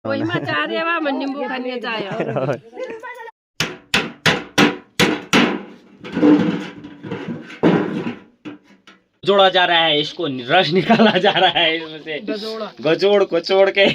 वही मैं चाह रही है मैं नींबू खाने चाहे जोड़ा जा रहा है, इसको रस निकाला जा रहा है इसमें से, गजोड़ कोचोड़ के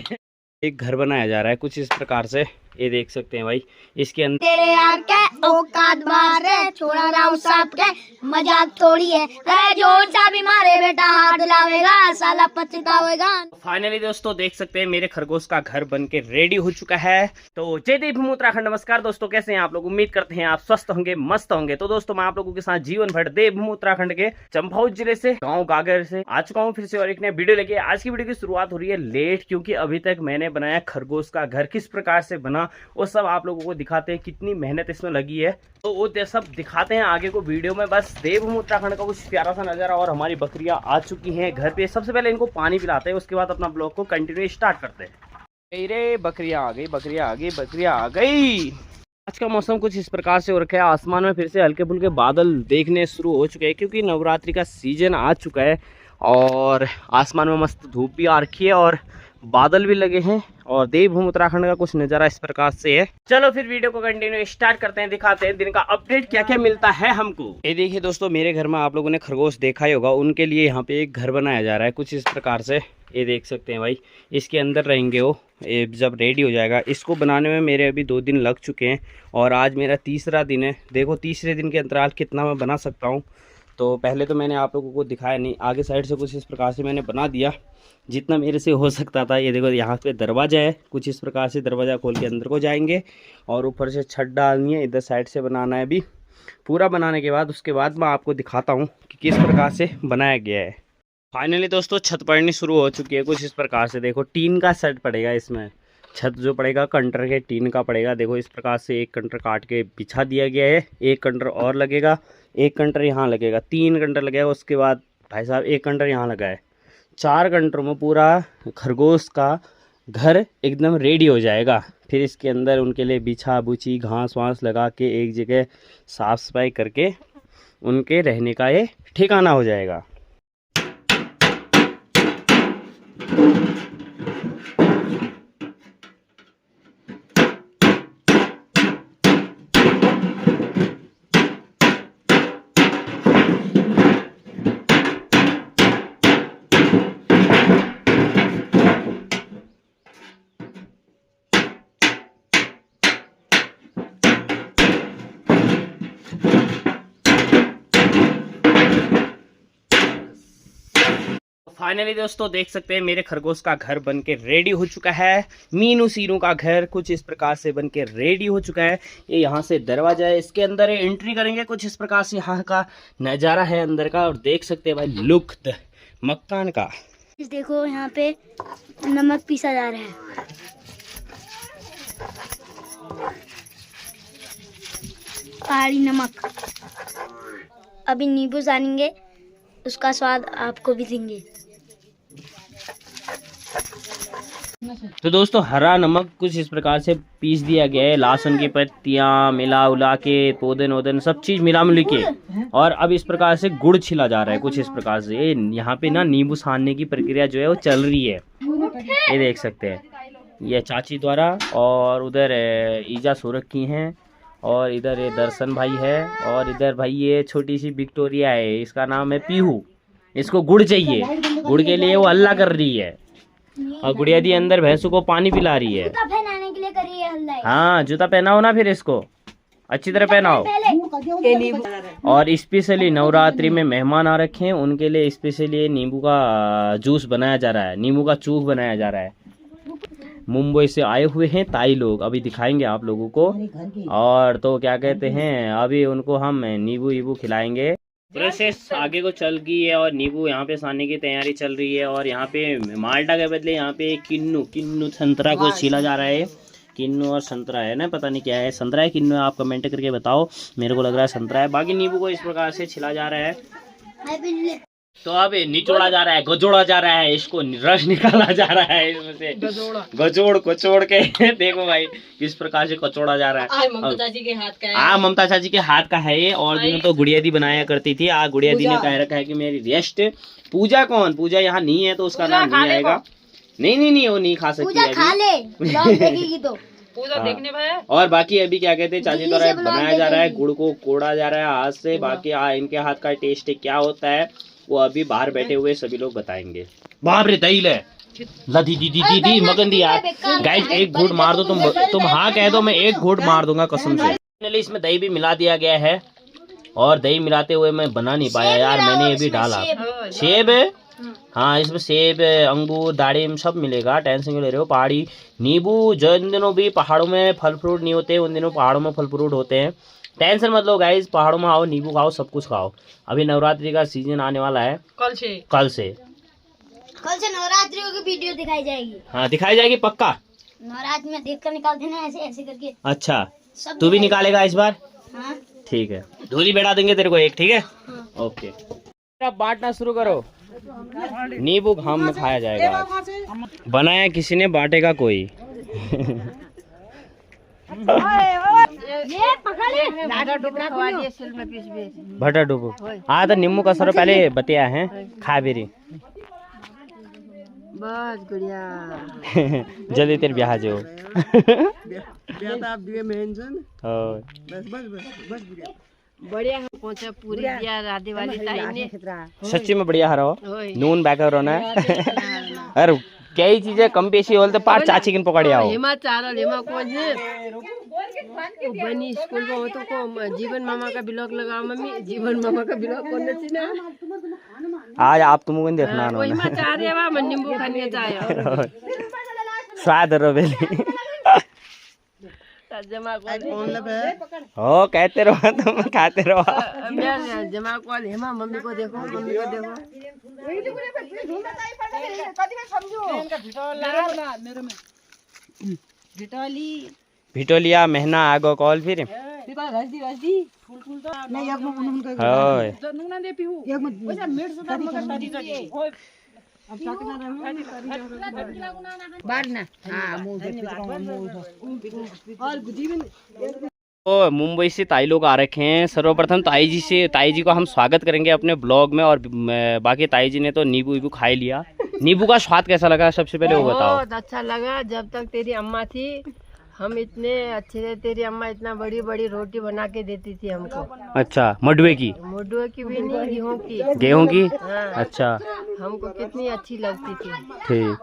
एक घर बनाया जा रहा है कुछ इस प्रकार से। ये देख सकते हैं भाई, इसके अंदर तेरे यार के औकात बाहर है, छोड़ा राव साहब के मजाक थोड़ी है, अरे जोर सा भी मारे बेटा हाथ लावेगा साला पछतावेगा। फाइनली दोस्तों देख सकते हैं मेरे खरगोश का घर बन के रेडी हो चुका है। तो जय देव उत्तराखंड। नमस्कार दोस्तों, कैसे हैं आप लोग? उम्मीद करते हैं आप स्वस्थ होंगे, मस्त होंगे। तो दोस्तों मैं आप लोगों के साथ जीवन भर देव उत्तराखंड के चंपावत जिले से गाँव गागर से आ चुका हूँ फिर से और एक नया वीडियो लेके। आज की वीडियो की शुरुआत हो रही है लेट, क्योंकि अभी तक मैंने बनाया खरगोश का घर किस प्रकार से बना वो सब आप लोगों को दिखाते हैं, कितनी मेहनत इसमें लगी है तो वो सब दिखाते हैं आगे को वीडियो में। बस देवभूमि उत्तराखंड का कुछ प्यारा सा नजारा। और हमारी बकरियां आ चुकी हैं घर पे। सबसे पहले इनको पानी पिलाते हैं, उसके बाद अपना ब्लॉग को कंटिन्यू स्टार्ट करते हैं। रे बकरियां आ गई, बकरियां आ गई, बकरियां आ गई। आज का मौसम कुछ इस प्रकार से हो रखा है, आसमान में फिर से हल्के फुल्के बादल देखने शुरू हो चुके हैं, क्योंकि नवरात्रि का सीजन आ चुका है और आसमान में मस्त धूप भी आ रखी है और बादल भी लगे हैं और देवभूमि उत्तराखंड का कुछ नज़ारा इस प्रकार से है। चलो फिर वीडियो को कंटिन्यू स्टार्ट करते हैं, दिखाते हैं दिन का अपडेट क्या क्या मिलता है हमको। ये देखिए दोस्तों, मेरे घर में आप लोगों ने खरगोश देखा ही होगा, उनके लिए यहाँ पे एक घर बनाया जा रहा है कुछ इस प्रकार से। ये देख सकते हैं भाई, इसके अंदर रहेंगे वो, ये जब रेडी हो जाएगा। इसको बनाने में मेरे अभी 2 दिन लग चुके हैं और आज मेरा तीसरा दिन है। देखो तीसरे दिन के अंतराल कितना मैं बना सकता हूँ। तो पहले तो मैंने आप लोगों को दिखाया नहीं, आगे साइड से कुछ इस प्रकार से मैंने बना दिया जितना मेरे से हो सकता था। ये देखो यहाँ पे दरवाज़ा है, कुछ इस प्रकार से दरवाज़ा खोल के अंदर को जाएंगे और ऊपर से छत डालनी है, इधर साइड से बनाना है। अभी पूरा बनाने के बाद उसके बाद मैं आपको दिखाता हूँ कि किस प्रकार से बनाया गया है। फाइनली दोस्तों छत पड़नी शुरू हो चुकी है कुछ इस प्रकार से। देखो टीन का सेट पड़ेगा इसमें, छत जो पड़ेगा कंटर के टीन का पड़ेगा। देखो इस प्रकार से एक कंटर काट के बिछा दिया गया है, एक कंटर और लगेगा, एक कंटर यहाँ लगेगा, 3 कंटर लगेगा। उसके बाद भाई साहब एक कंटर यहाँ लगा है। 4 घंटों में पूरा खरगोश का घर एकदम रेडी हो जाएगा। फिर इसके अंदर उनके लिए बिछा बुछी घास वास लगा के एक जगह साफ़ सफाई करके उनके रहने का ये ठिकाना हो जाएगा। फाइनली दोस्तों देख सकते हैं मेरे खरगोश का घर बन के रेडी हो चुका है। मीनू सीनू का घर कुछ इस प्रकार से बन के रेडी हो चुका है। ये यहाँ से दरवाजा है, इसके अंदर एंट्री करेंगे। कुछ इस प्रकार से यहाँ का नज़ारा है अंदर का और देख सकते हैं भाई लुक मकान का। देखो यहाँ पे नमक पीसा जा रहा है, पहाड़ी नमक। अभी नींबू डालेंगे, उसका स्वाद आपको भी देंगे। तो दोस्तों हरा नमक कुछ इस प्रकार से पीस दिया गया है, लहसुन की पत्तियां मिला उला के, पोदन वोदन सब चीज मिला मिली के, और अब इस प्रकार से गुड़ छिला जा रहा है कुछ इस प्रकार से। यहाँ पे ना नींबू छानने की प्रक्रिया जो है वो चल रही है, ये देख सकते हैं ये चाची द्वारा। और उधर ईजा सूरख की हैं और इधर ये दर्शन भाई है और इधर भाई ये छोटी सी विक्टोरिया है, इसका नाम है पीहू। इसको गुड़ चाहिए, गुड़ के लिए वो हल्ला कर रही है और गुड़िया दी अंदर भैंसों को पानी पिला रही है। जूता पहनाने के लिए कर रही है हल्ला। हाँ जूता पहनाओ ना, फिर इसको अच्छी तरह पहनाओ। और स्पेशली नवरात्रि में मेहमान आ रखे हैं, उनके लिए स्पेशली नींबू का जूस बनाया जा रहा है, नींबू का चूस बनाया जा रहा है। मुंबई से आए हुए हैं ताई लोग, अभी दिखाएंगे आप लोगों को। और तो क्या कहते हैं, अभी उनको हम नींबू ईबू खिलाएंगे। प्रोसेस आगे को चल गई है और नींबू यहाँ पे सानने की तैयारी चल रही है। और यहाँ पे माल्टा के बदले यहाँ पे किन्नू संतरा को छीला जा रहा है। किन्नू और संतरा है ना, पता नहीं क्या है, संतरा है किन्नू है, आप कमेंट करके बताओ। मेरे को लग रहा है संतरा है। बाकी नींबू को इस प्रकार से छिला जा रहा है। तो अब निचोड़ा जा रहा है, गजोड़ा जा रहा है, इसको रस निकाला जा रहा है इसमें से, गजोड़ कोचोड़ के। देखो भाई किस प्रकार से कचोड़ा जा रहा है। ममता चाची के हाथ का है। हाँ ममता चाची के हाथ का है ये। और दिनों तो गुड़िया दी बनाया करती थी, गुड़िया दी ने कह रखा है कि मेरी रेस्ट। पूजा कौन, पूजा यहाँ नहीं है तो उसका नाम नहीं आएगा। नहीं वो नहीं खा सकती पूजा खा अभी। ले, ब्लॉग देखेगी तो। पूजा हाँ। देखने भाई। और बाकी अभी क्या कहते हैं चाची द्वारा दिल्ली से बनाया जा रहा है, बुला गुड़ को कोड़ा जा रहा है हाथ से। बाकी इनके हाथ का टेस्ट क्या होता है वो अभी बाहर बैठे हुए सभी लोग बताएंगे। बाप रे दही ले लदी दी दी दी दी मगन दी यार। गाइस एक घूट मार दो तुम हाँ कह दो, मैं एक घूट मार दूंगा कसम से। फाइनली इसमें दही भी मिला दिया गया है और दही मिलाते हुए मैं बना नहीं पाया यार, मैंने ये भी डाला। सेब है हाँ, इसमें सेब अंगूर दाड़िम सब मिलेगा, टेंशन क्यों ले रहे हो। पहाड़ी नींबू, जिन दिनों भी पहाड़ों में फल फ्रूट नहीं होते उन दिनों पहाड़ों में फल फ्रूट होते हैं। टेंशन मत लो गाइस, पहाड़ों में आओ, नींबू खाओ, सब कुछ खाओ। अभी नवरात्रि का सीजन आने वाला है कल से कल से नवरात्रियों की वीडियो दिखाई जाएगी। हाँ दिखाई जाएगी पक्का। नवरात्र में देख कर निकालते ना ऐसे ऐसे करके। अच्छा सब तू भी निकालेगा इस बार? हाँ। ठीक है, धूली बैठा देंगे तेरे को एक, ठीक है ओके। अब बांटना शुरू करो। नींबू घाम में खाया जाएगा आज। बनाया किसी ने, बांटेगा कोई। ये पकड़ ले। भटा डुबो हाँ तो नींबू का सर पहले बतिया है खा बेरी। बस गुड़िया। जल्दी तेरे ब्याह जो बढ़िया है पहुंचा पूरी दिया राधे वाली ताई ने। सच्ची में बढ़िया हरो नून बैकर रोना अरे कई चीजें कम पेशी होल तो पार चाची किन पकड़ आओ। हेमा चारल हेमा कौन है वो बनी स्कूल में हो तो को जीवन मामा का ब्लॉग लगा मम्मी, जीवन मामा का ब्लॉग कौन सी ना आज आप तुमको देखना वो हेमा चार है वा मन नींबू खाने जाए स्वाद रो बेली जमा कौन हो कहते रहो तुम खाते रहो। मैं जमा कॉल हेमा मम्मी को देखो मम्मी को देखो। भिटोलिया महीना आगो कॉल फिर तो मुंबई से ताई लोग आ रखे हैं। सर्वप्रथम ताई जी को हम स्वागत करेंगे अपने ब्लॉग में। और बाकी ताई जी ने तो नींबू वीबू खा ही लिया। नींबू का स्वाद कैसा लगा सबसे पहले वो बताओ। बहुत अच्छा लगा। जब तक तेरी अम्मा थी हम इतने अच्छे थे, तेरी अम्मा इतना बड़ी बड़ी रोटी बना के देती थी हमको। अच्छा मडुए की? मडुए की भी नहीं, गेहूं की। गेहूं की? हाँ। अच्छा हमको कितनी अच्छी लगती थी। ठीक।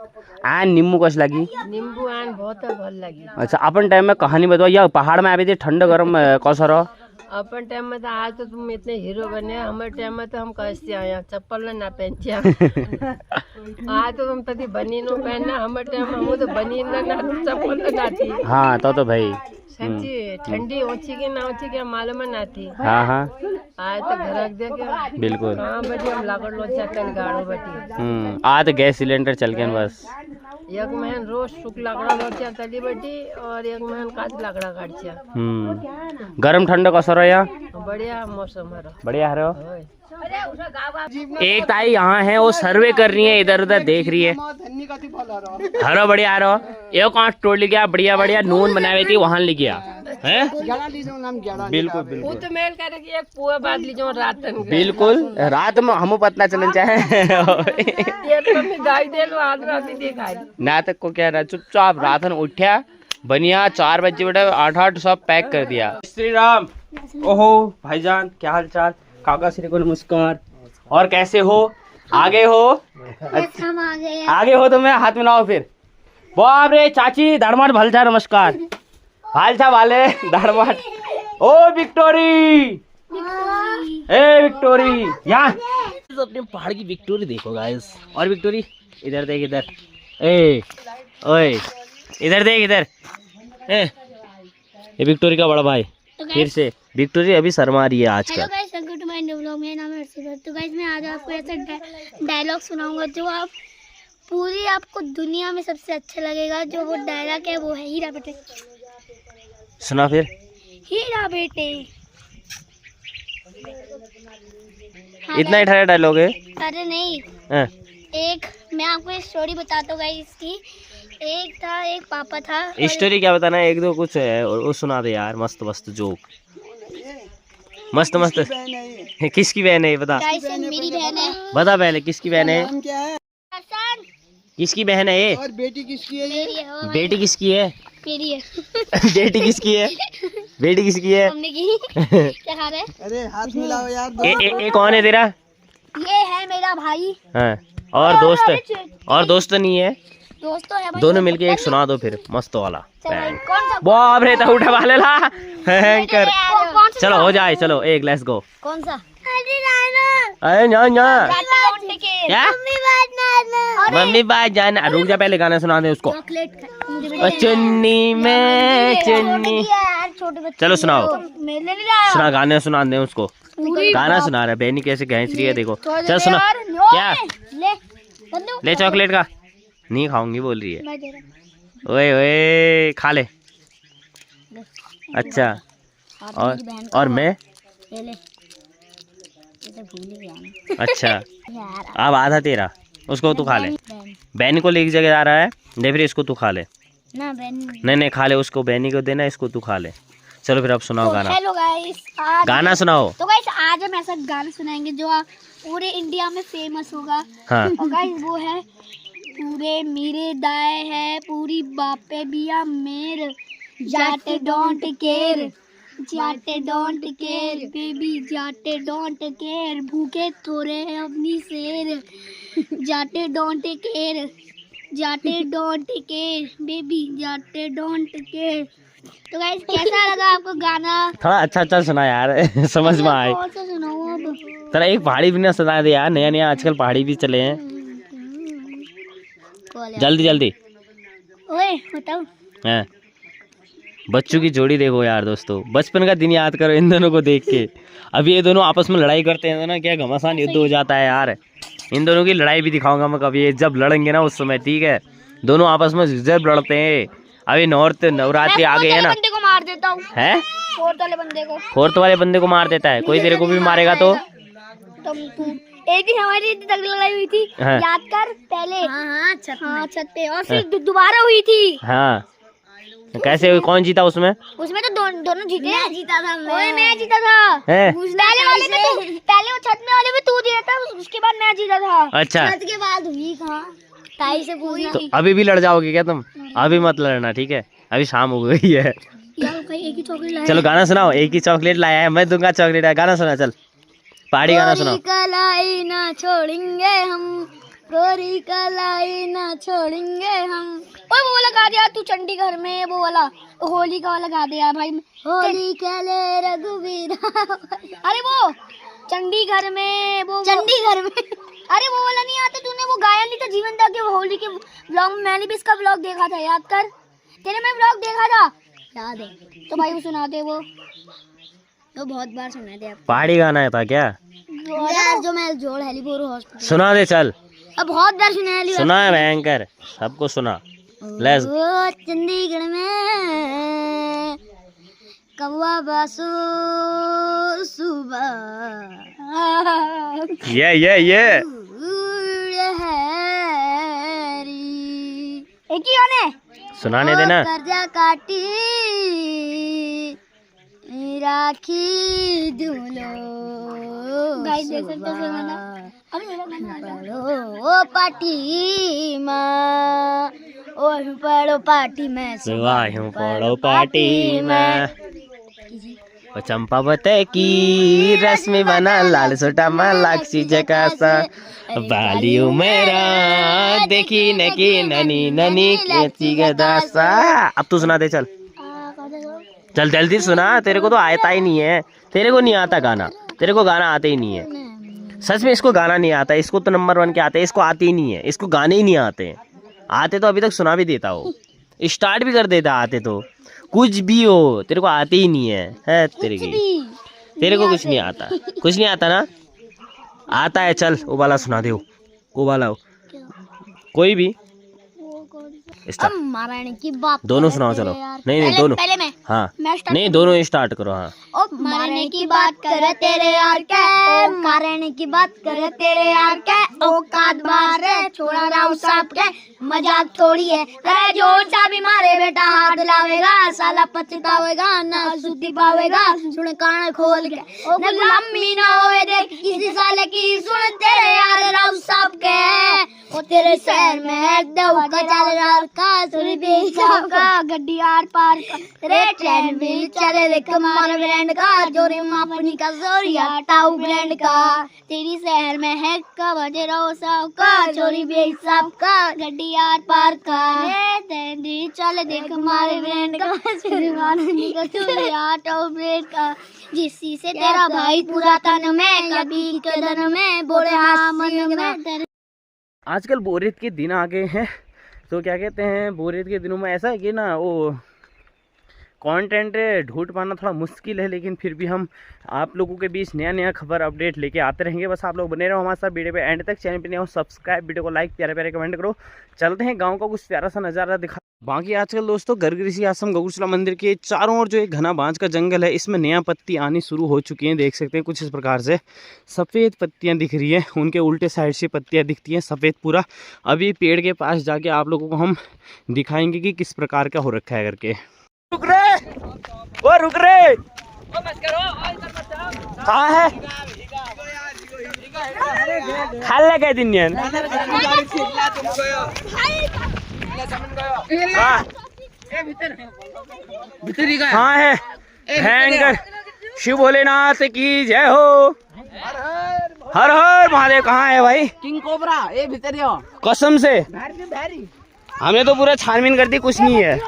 आन नींबू कस लगी? नींबू आन बहुत भल लगी। अच्छा अपन टाइम में कहानी बताओ, या पहाड़ में आवे थे ठंड गरम कौन रहो? अपन टाइम में तो आज तो तुम इतने हीरो बने, हमारे टाइम में तो हम कैसे आया चप्पल ना पहनचे। आज तो तुम तभी बनी नो पहनना, हमारे टाइम में हम तो बनी ना चप्पल ना थी। हाँ तो भाई सच्ची ठंडी ओछी की ना ओछी की मालूम ना थी। हाँ हाँ आज तो घर रख दे के बिल्कुल। हाँ बटी हम लाकड़ लोचा तेल गाड़ो बटी। आज तो गैस सिलेंडर चल गए बस। एक महीन रोज सुख लाकड़ा लोचा तली बटी और एक महीन काच लाकड़ा काटचा। गरम ठंड कसो रहो या? बढ़िया मौसम है। बढ़िया रहो। एक ताई यहाँ है वो सर्वे कर रही है, इधर उधर देख रही है। हरो बढ़िया हरो ये कौन स्टोर ले गया बढ़िया बढ़िया नून बनाए हुए थी वहाँ ले गया है। बिल्कुल बिल्कुल वो तो मेल करे कि एक पुआ बाद लीजो रात में। बिल्कुल रात में हम पतना चलन चाहे ये तो मैं गाय दे लो आज रात ही दिखाई ना तक को क्या रहा चुपचाप रात में उठा बनिया 4 बजे बेटा 8 सब पैक कर दिया। श्री राम। ओहो भाईजान क्या हाल चाल? काका श्री को नमस्कार। और कैसे हो? आगे हो? हम आ गए। आगे हो तो मैं हाथ मिलाओ फिर। बाप रे चाची दाड़माट भलचा नमस्कार। भालचा वाले दाड़माट। ओ विक्टोरी ए विक्टोरी यहाँ तो अपने पहाड़ की विक्टोरी देखो गाइस। और विक्टोरी इधर देख इधर ए ओए इधर देख इधर ए ये विक्टोरी का बड़ा भाई। फिर से विक्टोरी अभी शर्मा रही है आजकल। Hello guys, welcome to my new vlog. मेरा नाम है हर्षित। तो गाइस मैं आज आपको ऐसा डायलॉग सुनाऊंगा जो आप पूरी आपको दुनिया में सबसे अच्छा लगेगा। जो वो डायलॉग है वो है हीरा बेटे। सुना फिर। हीरा बेटे। इतना ही ठहरा डायलॉग है? अरे नहीं एक मैं आपको एक स्टोरी बताता हूँ गाइस इसकी। एक था एक पापा था। स्टोरी क्या बताना है? एक दो कुछ है और वो सुना दे यार। मस्त मस्त जोक मस्त मस्त। किसकी बहन है ये बता? गाइस मेरी बहन है। बता पहले किसकी बहन है? किसकी बहन है ये? और बेटी किसकी है ये? मेरी है वो बेटी किसकी है? मेरी है। बेटी किसकी है? बेटी किसकी है? हमने की क्या खा रहे हैं? अरे हाथ मिलाओ यार। ए कौन है तेरा? ये है मेरा भाई। हाँ, और दोस्त? और दोस्त नहीं है? दोस्त तो है भाई। दोनों मिलके एक सुना दो फिर मस्त वाला। चल भाई, कौन सा? बाप रे, तो उठा वाले ला भयंकर। कौन सा? चलो हो जाए, चलो एक लेट्स गो। कौन सा? अरे ना क्या? और मम्मी बात जाना। रुक जा, पहले गाना सुना दे उसको। चॉकलेट ओ चुन्नी में चुन्नी। यार छोटे बच्चे चलो सुनाओ, मेरे लिए नहीं लाया। सुना, गाने सुना दे उसको। गाना सुना रहा है, बहनी कैसे खींच रही है देखो। चल सुना। क्या? ले बंदू ले चॉकलेट का। नहीं खाऊंगी बोल रही है। मैं दे रहा ओए ओए खा ले। अच्छा, हूं। और मैं? ले ले ये तो भूल ही गया मैं। अच्छा, यार अब आधा तेरा, उसको तू खा ले। बहन बहनी को ले एक जगह जा रहा है, दे फिर इसको तू खा ले। ना बहन। नहीं नहीं खा ले, उसको बहनी को देना, इसको तू खा ले। चलो फिर अब सुनाओ गाना। हेलो गाइस, आज गाना सुनाओ। तो गाइस आज हम ऐसा गाना सुनाएंगे जो पूरे इंडिया में फेमस होगा। हाँ और गाइस वो है पूरे मेरे दाए है पूरी बापे बिया मेर जाटे डोंट केयर जाटे डोंट केयर बेबी जाटे डोंट केयर भूखे थोड़े हैं अपनी शेर जाटे डोंट केयर जाटे डोंट केयर बेबी जाटे डोंट केयर। तो गाइस कैसा लगा आपको गाना? थोड़ा अच्छा अच्छा सुना यार समझ में आए। और तो सुनाओ अब। तेरा एक पहाड़ी भी ना सुना दे यार, नया नया आजकल पहाड़ी भी चले हैं। जल्दी जल्दी। ओए बताओ। हैं, बच्चों की जोड़ी देखो यार दोस्तों, बचपन का दिन याद करो इन दोनों को देख के। अभी ये दोनों आपस में लड़ाई करते हैं ना, क्या घमासान युद्ध हो जाता है यार। इन दोनों की लड़ाई भी दिखाऊंगा मैं कभी, ये जब लड़ेंगे ना उस समय, ठीक है? दोनों आपस में जब लड़ते हैं। अभी नवरात्रि आ गए है ना। बंदे को मार देता हूँ। है फोर्थ वाले बंदे को। फोर्थ वाले बंदे को मार देता है कोई, तेरे को भी मारेगा तो? तू एक दिन हमारी इतनी तगड़ी लड़ाई हुई थी, हाँ। याद कर पहले। हाँ छत पे और फिर दोबारा हुई थी। हाँ, कैसे हुई? कौन जीता उसमें? उसमें तो दोनों जीते। मैं जीता था। मैं जीता था। है? पहले वाले में तो पहले वो छत में वाले में तू जीता था, उसके बाद मैं जीता था। अच्छा, छत के बाद हुई कहाँ? ताई से पूछना। तो अभी भी लड़ जाओगे क्या तुम? अभी मत लड़ना, ठीक है? अभी शाम हो गई है। यार भाई एक ही चॉकलेट लाया। चलो गाना सुनाओ। एक ही चॉकलेट लाया है, मैं दूंगा चॉकलेट। गाना सुना, चल पहाड़ी गाना सुनाओ। कलाई ना छोड़ेंगे हम, गोरी कलाई ना छोड़ेंगे हम। ओए वो वाला गा दे यार तू, चंडीगढ़ में वो वाला होली का वाला गा दे यार भाई। होली खेले रघुवीर। अरे वो चंडीगढ़ में चंडीगढ़ में अरे वो वाला नहीं आता, तूने वो गाया नहीं था जीवन दा के होली के ब्लॉग में? मैंने भी इसका ब्लॉग देखा था, याद कर। तेरे में ब्लॉग देखा था, याद है? तो भाई वो सुना दे, वो तो बहुत बार सुना दे। पहाड़ी गाना था क्या? यार जो मैं जोड़ हेलीपोर हॉस्पिटल सुना दे चल। अब बहुत बार सुना है। सुना है भयंकर, सबको सुना। लेट्स वो चंडीगढ़ में कौवा बासु सुबह ये एक ही गाने सुनाने देना। कर्जा काटी राखी दूलो गाइस देख सकते हो गाना। अरे मेरा गाना ओ पार्टी माँ और पढ़ो पार्टी में सुवायूं पड़ो पार्टी में, ओ चंपावत की रश्मि बना लाल सोटा लाक्षी जकासा बालियों मेरा देखी न की ननी ननी केची गदासा। अब तू सुना दे चल। चल जल्दी सुना, तेरे को तो आता ही नहीं है। तेरे को नहीं आता गाना, तेरे को गाना आते ही नहीं है। सच में इसको गाना नहीं आता, इसको तो नंबर 1 के आते हैं, इसको आते ही नहीं है। इसको गाने ही नहीं आते हैं। आते तो अभी तक सुना भी देता हो, स्टार्ट भी कर देता। आते तो कुछ भी हो, तेरे को आते ही नहीं है तेरे को कुछ नहीं आता। कुछ नहीं आता ना? आता है, चल वो वाला सुना दे। वो वाला कोई भी स्टार्ट। मारने की बात दोनों करे सुनाओ तेरे चलो। यार। नहीं नहीं पहले- दोनों। पहले मैं हाँ start नहीं दोनों ही स्टार्ट करो। हाँ ओ मारने की बात करे तेरे यार के, मारने की बात करे तेरे यार के, औकात बाहर है छोड़ा राव साहब के, मजाक थोड़ी है अरे जोर सा भी मारे बेटा हाथ लावेगा, साला पछतावेगा ना सुधी पावेगा, सुन कान खोल के न लम्बी ना होवे देख किसी साले की, सुन तेरे यार राव साहब के, ओ तेरे शहर में है दऊ का चल रार का, सुन बेच का गड्डी आर पार का, रे ट्रेन भी चले देख मार ब्रांड का, जोरे मापनी का जोरिया टाउ ब्रांड का, तेरी शहर में है का बजे रहो साहब का, चोरी बेच साहब का गड्डी आर पार का, रे ट्रेन भी चले देख मारे ब्रांड का, चोरी मापनी का जोरिया टाउ ब्रांड का, जिससी से तेरा भाई पूरा तन में, कभी के धन में बोले हाँ मन में। आजकल बोरियत के दिन आ गए हैं, तो क्या कहते हैं बोरियत के दिनों में ऐसा है कि ना वो कंटेंट ढूंढ पाना थोड़ा मुश्किल है, लेकिन फिर भी हम आप लोगों के बीच नया नया खबर अपडेट लेके आते रहेंगे। बस आप लोग बने रहो हमारे साथ वीडियो पे एंड तक। चैनल पे नए हो सब्सक्राइब, वीडियो को लाइक, प्यारे प्यारे कमेंट करो। चलते हैं गांव का कुछ प्यारा सा नज़ारा दिखा। बाकी आजकल दोस्तों गरगृषि आश्रम गौशाला मंदिर के चारों ओर जो एक घना बांझ का जंगल है, इसमें नया पत्ती आनी शुरू हो चुकी हैं। देख सकते हैं कुछ इस प्रकार से सफ़ेद पत्तियां दिख रही हैं, उनके उल्टे साइड से पत्तियां दिखती हैं सफ़ेद पूरा। अभी पेड़ के पास जाके आप लोगों को हम दिखाएंगे कि किस प्रकार का हो रखा है करके। रुक रे, वो रुक रे, कहाँ है खाल लगा दिन कहाँ है भयंकर शिव भोलेनाथ की जय हो। हर हर महादेव। कहाँ है भाई किंग कोबरा ए भीतर कसम से हमने तो पूरा छानबीन कर दी, कुछ नहीं है।